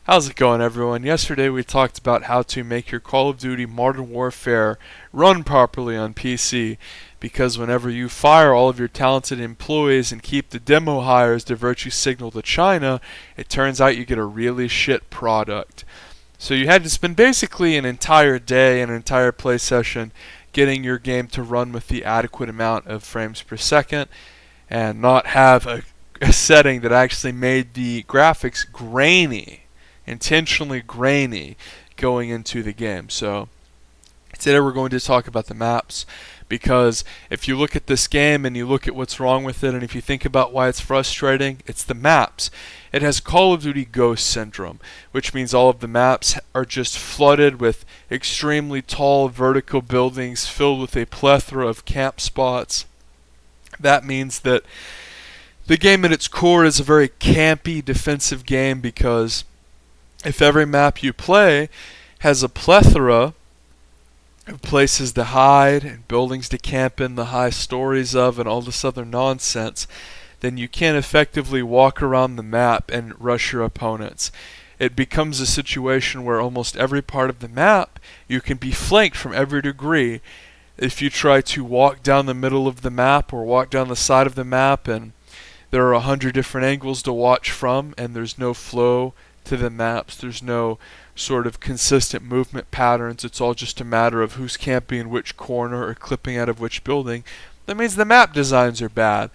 How's it going, everyone? Yesterday we talked about how to make your Call of Duty Modern Warfare run properly on PC, because whenever you fire all of your talented employees and keep the demo hires to virtue signal to China, it turns out you get a really shit product. So you had to spend basically an entire day, an entire play session, getting your game to run with the adequate amount of frames per second, and not have a setting that actually made the graphics grainy, intentionally grainy, going into the game. So today we're going to talk about the maps, because if you look at this game and you look at what's wrong with it, and if you think about why it's frustrating, it's the maps. It has Call of Duty Ghost Syndrome, which means all of the maps are just flooded with extremely tall vertical buildings filled with a plethora of camp spots. That means that the game at its core is a very campy defensive game, because if every map you play has a plethora of places to hide and buildings to camp in, the high stories of, and all this other nonsense, then you can't effectively walk around the map and rush your opponents. It becomes a situation where almost every part of the map you can be flanked from every degree. If you try to walk down the middle of the map or walk down the side of the map, and there are 100 different angles to watch from, and there's no flow to the maps, there's no sort of consistent movement patterns, it's all just a matter of who's camping in which corner or clipping out of which building, that means the map designs are bad.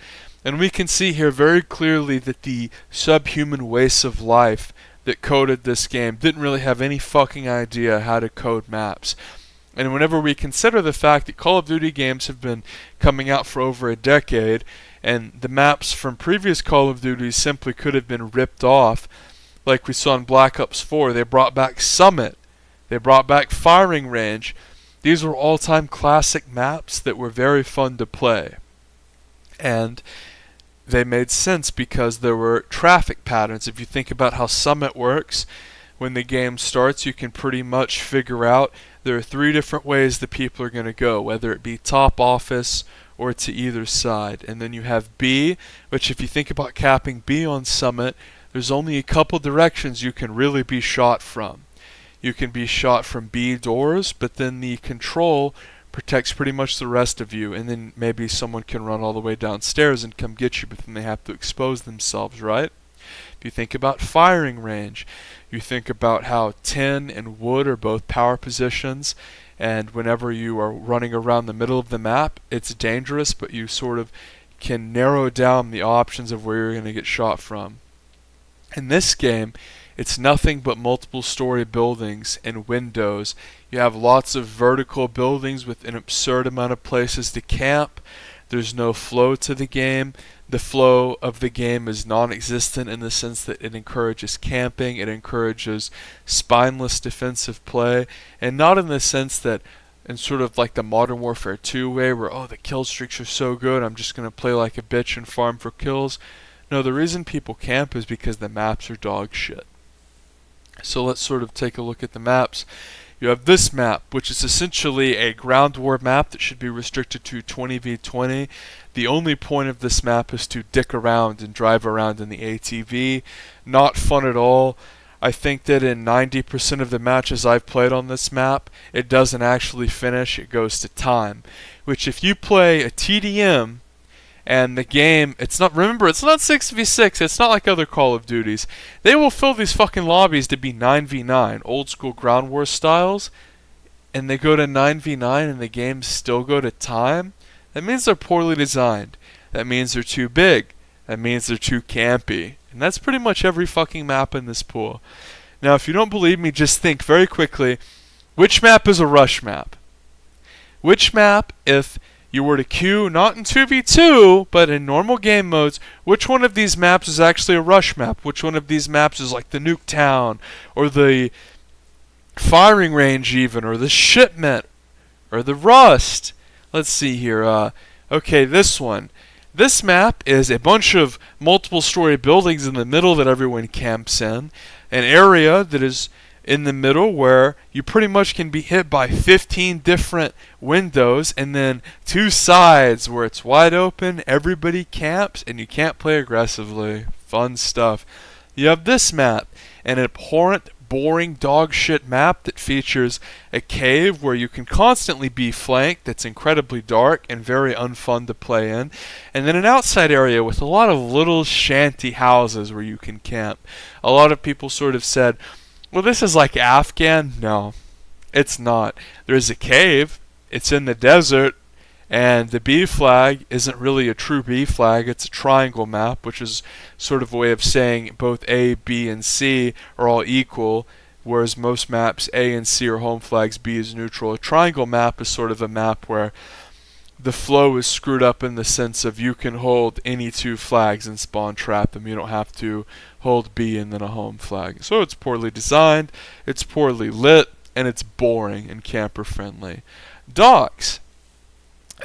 And we can see here very clearly that the subhuman wastes of life that coded this game didn't really have any fucking idea how to code maps. And whenever we consider the fact that Call of Duty games have been coming out for over a decade, and the maps from previous Call of Duties simply could have been ripped off, like we saw in Black Ops 4, they brought back Summit, they brought back Firing Range. These were all-time classic maps that were very fun to play. And they made sense because there were traffic patterns. If you think about how Summit works, when the game starts, you can pretty much figure out there are 3 different ways the people are going to go, whether it be top office or to either side. And then you have B, which if you think about capping B on Summit, there's only a couple directions you can really be shot from. You can be shot from B doors, but then the control protects pretty much the rest of you, and then maybe someone can run all the way downstairs and come get you, but then they have to expose themselves, right? If you think about firing range, you think about how tin and wood are both power positions, and whenever you are running around the middle of the map, it's dangerous, but you sort of can narrow down the options of where you're going to get shot from. In this game, it's nothing but multiple story buildings and windows. You have lots of vertical buildings with an absurd amount of places to camp. There's no flow to the game. The flow of the game is non-existent in the sense that it encourages camping, it encourages spineless defensive play, and not in the sense that in sort of like the Modern Warfare 2 way where, oh, the kill streaks are so good, I'm just going to play like a bitch and farm for kills. No, the reason people camp is because the maps are dog shit. So let's sort of take a look at the maps. You have this map, which is essentially a ground war map that should be restricted to 20v20. The only point of this map is to dick around and drive around in the ATV. Not fun at all. I think that in 90% of the matches I've played on this map, it doesn't actually finish, it goes to time. Which if you play a TDM, and the game, remember, it's not 6v6, it's not like other Call of Duties. They will fill these fucking lobbies to be 9v9, old school ground war styles, and they go to 9v9 and the games still go to time. That means they're poorly designed. That means they're too big. That means they're too campy. And that's pretty much every fucking map in this pool. Now, if you don't believe me, just think very quickly, which map is a rush map? Which map, if you were to queue, not in 2v2, but in normal game modes, which one of these maps is actually a rush map? Which one of these maps is like the Nuke Town, or the Firing Range even, or the Shipment, or the Rust? Let's see here. Okay, this one. This map is a bunch of multiple story buildings in the middle that everyone camps in. An area that is in the middle where you pretty much can be hit by 15 different windows, and then 2 sides where it's wide open, everybody camps, and you can't play aggressively. Fun stuff. You have this map, an abhorrent, boring dog shit map that features a cave where you can constantly be flanked that's incredibly dark and very unfun to play in, and then an outside area with a lot of little shanty houses where you can camp. A lot of people sort of said, well, this is like Afghan. No, it's not. There's a cave, it's in the desert, and the B flag isn't really a true B flag, it's a triangle map, which is sort of a way of saying both A, B, and C are all equal, whereas most maps A and C are home flags, B is neutral. A triangle map is sort of a map where the flow is screwed up in the sense of you can hold any two flags and spawn trap them. You don't have to hold B and then a home flag. So it's poorly designed, it's poorly lit, and it's boring and camper friendly. Dogs.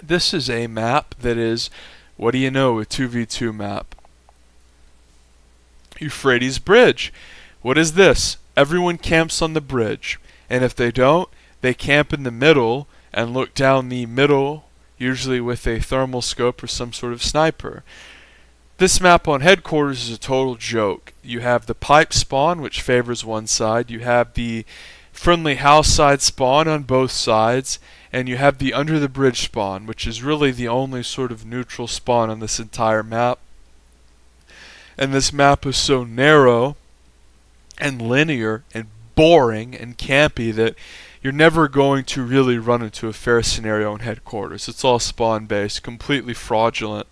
This is a map that is, what do you know, a 2v2 map. Euphrates Bridge. What is this? Everyone camps on the bridge, and if they don't, they camp in the middle and look down the middle, usually with a thermal scope or some sort of sniper. This map on headquarters is a total joke. You have the pipe spawn, which favors one side. You have the friendly house side spawn on both sides, and you have the under the bridge spawn, which is really the only sort of neutral spawn on this entire map. And this map is so narrow and linear and boring and campy that you're never going to really run into a fair scenario in headquarters. It's all spawn based, completely fraudulent.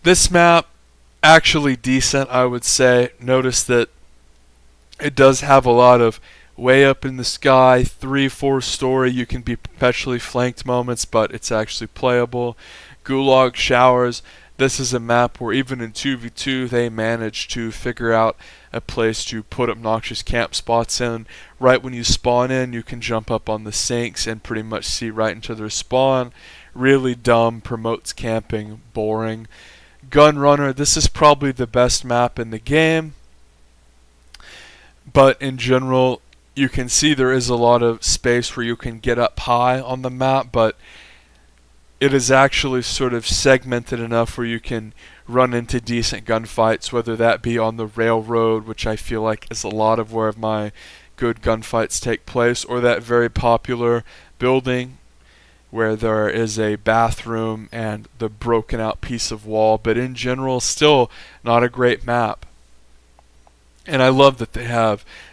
This map, actually decent, I would say. Notice that it does have a lot of way up in the sky, 3-4 story, you can be perpetually flanked moments, but it's actually playable. Gulag showers. This is a map where even in 2v2 they managed to figure out a place to put obnoxious camp spots in. Right when you spawn in, you can jump up on the sinks and pretty much see right into their spawn. Really dumb, promotes camping, boring. Gun Runner, this is probably the best map in the game, but in general, you can see there is a lot of space where you can get up high on the map, but it is actually sort of segmented enough where you can run into decent gunfights, whether that be on the railroad, which I feel like is a lot of where my good gunfights take place, or that very popular building where there is a bathroom and the broken out piece of wall, but in general, still not a great map. And I love that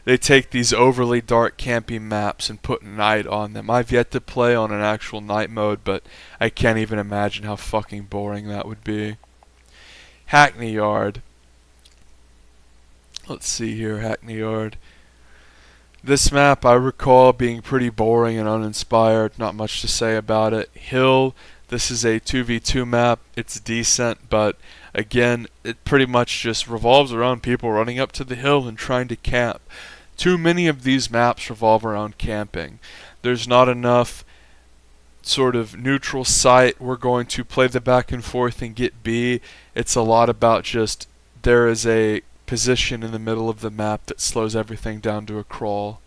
they take these overly dark camping maps and put night on them. I've yet to play on an actual night mode, but I can't even imagine how fucking boring that would be. Hackney Yard. Let's see here, Hackney Yard. This map I recall being pretty boring and uninspired, not much to say about it. Hill, this is a 2v2 map, it's decent, but again, it pretty much just revolves around people running up to the hill and trying to camp. Too many of these maps revolve around camping. There's not enough sort of neutral site, we're going to play the back and forth and get B. It's a lot about just, there is a position in the middle of the map that slows everything down to a crawl.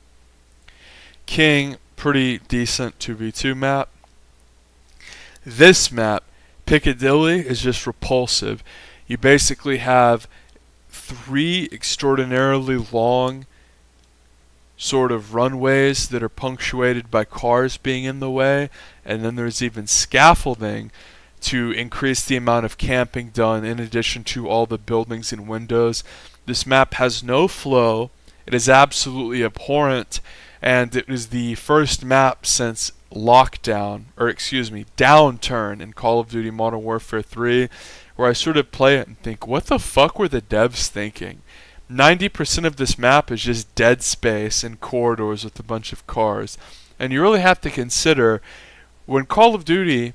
King, pretty decent 2v2 map. This map, Piccadilly, is just repulsive. You basically have 3 extraordinarily long sort of runways that are punctuated by cars being in the way, and then there's even scaffolding to increase the amount of camping done in addition to all the buildings and windows. This map has no flow, it is absolutely abhorrent, and it is the first map since Downturn in Call of Duty Modern Warfare 3 where I sort of play it and think, what the fuck were the devs thinking? 90% of this map is just dead space and corridors with a bunch of cars. And you really have to consider, when Call of Duty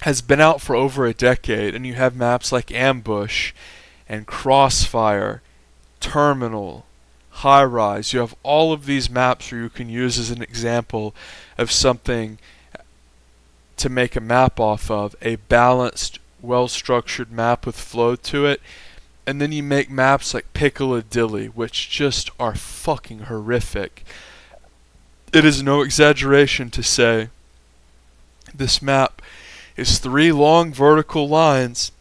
has been out for over a decade and you have maps like Ambush and Crossfire, Terminal, High Rise, you have all of these maps where you can use as an example of something to make a map off of, a balanced, well-structured map with flow to it. And then you make maps like Piccadilly, which just are fucking horrific. It is no exaggeration to say this map is 3 long vertical lines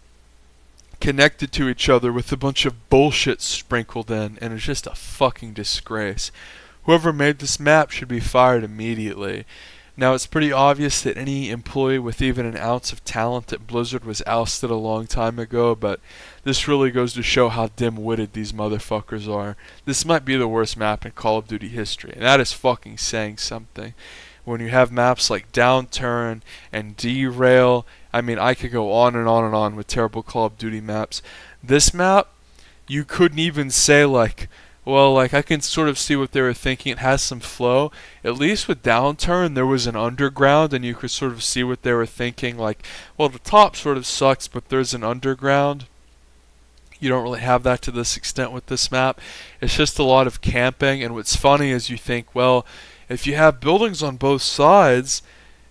connected to each other with a bunch of bullshit sprinkled in, and it's just a fucking disgrace. Whoever made this map should be fired immediately. Now, it's pretty obvious that any employee with even an ounce of talent at Blizzard was ousted a long time ago, but this really goes to show how dim-witted these motherfuckers are. This might be the worst map in Call of Duty history, and that is fucking saying something. When you have maps like Downturn and Derail, I mean, I could go on and on and on with terrible Call of Duty maps. This map, you couldn't even say like, well, like I can sort of see what they were thinking. It has some flow. At least with Downturn, there was an underground, and you could sort of see what they were thinking. Like, well, the top sort of sucks, but there's an underground. You don't really have that to this extent with this map. It's just a lot of camping, and what's funny is you think, well, if you have buildings on both sides,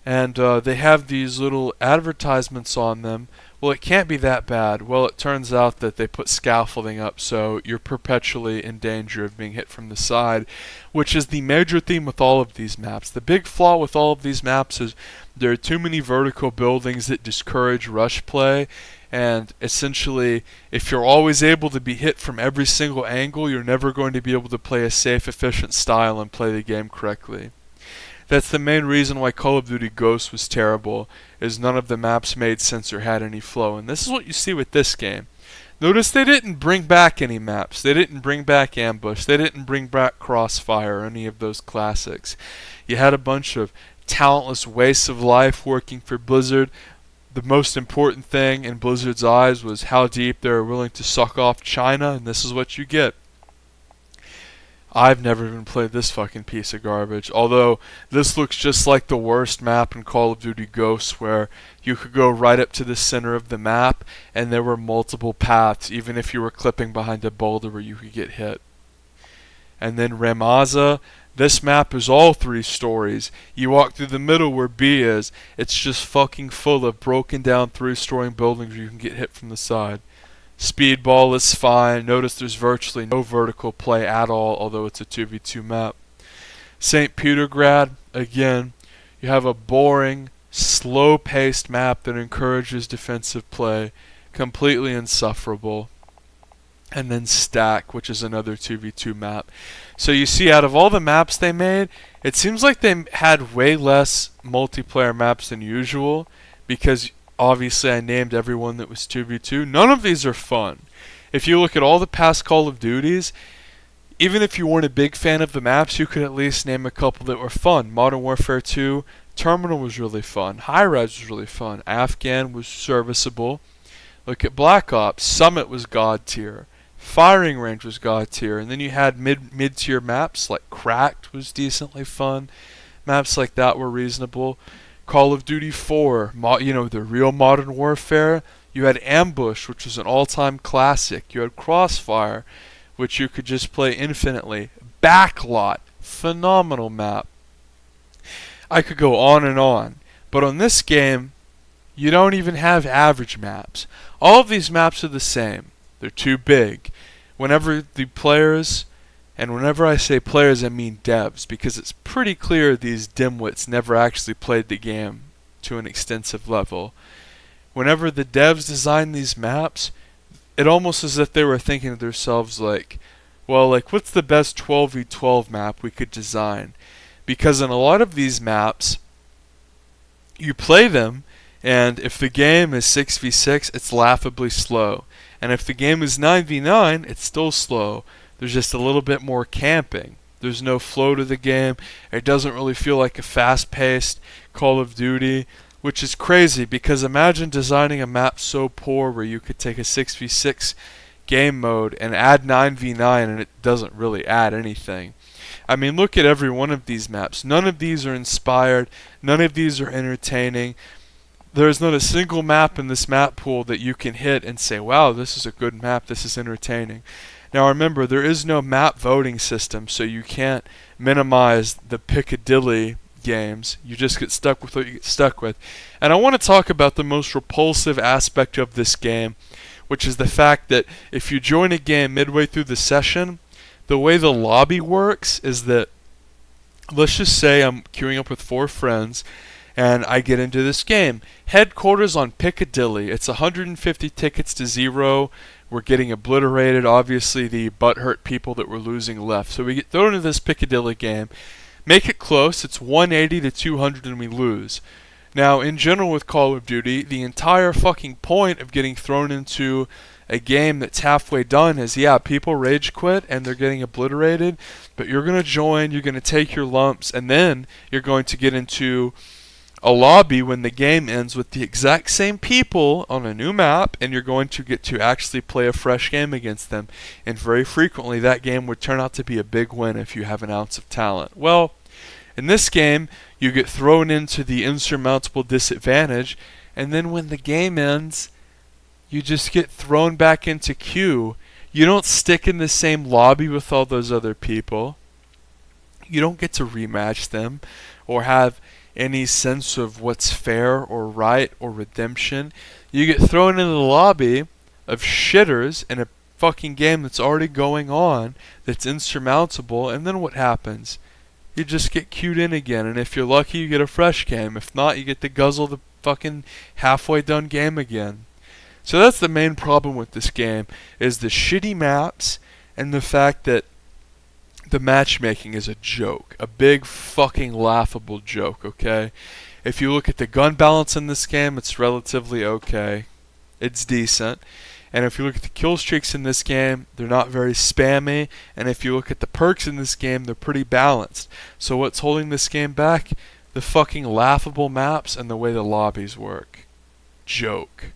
and they have these little advertisements on them, well, it can't be that bad. Well, it turns out that they put scaffolding up, so you're perpetually in danger of being hit from the side, which is the major theme with all of these maps. The big flaw with all of these maps is there are too many vertical buildings that discourage rush play, and essentially, if you're always able to be hit from every single angle, you're never going to be able to play a safe, efficient style and play the game correctly. That's the main reason why Call of Duty Ghosts was terrible, is none of the maps made sense or had any flow. And this is what you see with this game. Notice they didn't bring back any maps. They didn't bring back Ambush. They didn't bring back Crossfire or any of those classics. You had a bunch of talentless wastes of life working for Blizzard. The most important thing in Blizzard's eyes was how deep they were willing to suck off China, and this is what you get. I've never even played this fucking piece of garbage, although this looks just like the worst map in Call of Duty Ghosts, where you could go right up to the center of the map and there were multiple paths, even if you were clipping behind a boulder where you could get hit. And then Remaza, this map is all 3 stories. You walk through the middle where B is, it's just fucking full of broken down 3-story buildings where you can get hit from the side. Speedball is fine. Notice there's virtually no vertical play at all, although it's a 2v2 map. St. Petergrad, again, you have a boring, slow-paced map that encourages defensive play, completely insufferable. And then Stack, which is another 2v2 map. So you see, out of all the maps they made, it seems like they had way less multiplayer maps than usual, because obviously I named everyone that was 2v2. None of these are fun. If you look at all the past Call of Duties, even if you weren't a big fan of the maps, you could at least name a couple that were fun. Modern Warfare 2, Terminal was really fun. High Rise was really fun. Afghan was serviceable. Look at Black Ops. Summit was god tier. Firing Range was god tier. And then you had mid-tier maps like Cracked was decently fun. Maps like that were reasonable. Call of Duty 4, the real Modern Warfare. You had Ambush, which was an all-time classic. You had Crossfire, which you could just play infinitely. Backlot, phenomenal map. I could go on and on. But on this game, you don't even have average maps. All of these maps are the same. They're too big. Whenever the players... And whenever I say players, I mean devs, because it's pretty clear these dimwits never actually played the game to an extensive level. Whenever the devs designed these maps, it almost as if they were thinking to themselves like, well, like, what's the best 12v12 map we could design? Because in a lot of these maps, you play them, and if the game is 6v6, it's laughably slow. And if the game is 9v9, it's still slow. There's just a little bit more camping. There's no flow to the game. It doesn't really feel like a fast-paced Call of Duty, which is crazy, because imagine designing a map so poor where you could take a 6v6 game mode and add 9v9 and it doesn't really add anything. I mean, look at every one of these maps. None of these are inspired. None of these are entertaining. There's not a single map in this map pool that you can hit and say, wow, this is a good map, this is entertaining. Now remember, there is no map voting system, so you can't minimize the Piccadilly games. You just get stuck with what you get stuck with. And I want to talk about the most repulsive aspect of this game, which is the fact that if you join a game midway through the session, the way the lobby works is that, let's just say I'm queuing up with 4 friends, and I get into this game. Headquarters on Piccadilly. It's 150 tickets to 0. We're getting obliterated. Obviously, the butthurt people that were losing left. So we get thrown into this Piccadilly game. Make it close. It's 180 to 200 and we lose. Now, in general with Call of Duty, the entire fucking point of getting thrown into a game that's halfway done is, yeah, people rage quit and they're getting obliterated, but you're going to join, you're going to take your lumps, and then you're going to get into a lobby when the game ends with the exact same people on a new map, and you're going to get to actually play a fresh game against them. And very frequently that game would turn out to be a big win if you have an ounce of talent. Well, in this game, you get thrown into the insurmountable disadvantage, and then when the game ends, you just get thrown back into queue. You don't stick in the same lobby with all those other people. You don't get to rematch them or have any sense of what's fair or right or redemption. You get thrown into the lobby of shitters in a fucking game that's already going on, that's insurmountable, and then what happens? You just get queued in again, and if you're lucky, you get a fresh game. If not, you get to guzzle the fucking halfway done game again. So that's the main problem with this game, is the shitty maps and the fact that the matchmaking is a joke. A big fucking laughable joke, okay? If you look at the gun balance in this game, it's relatively okay. It's decent. And if you look at the kill streaks in this game, they're not very spammy. And if you look at the perks in this game, they're pretty balanced. So what's holding this game back? The fucking laughable maps and the way the lobbies work. Joke.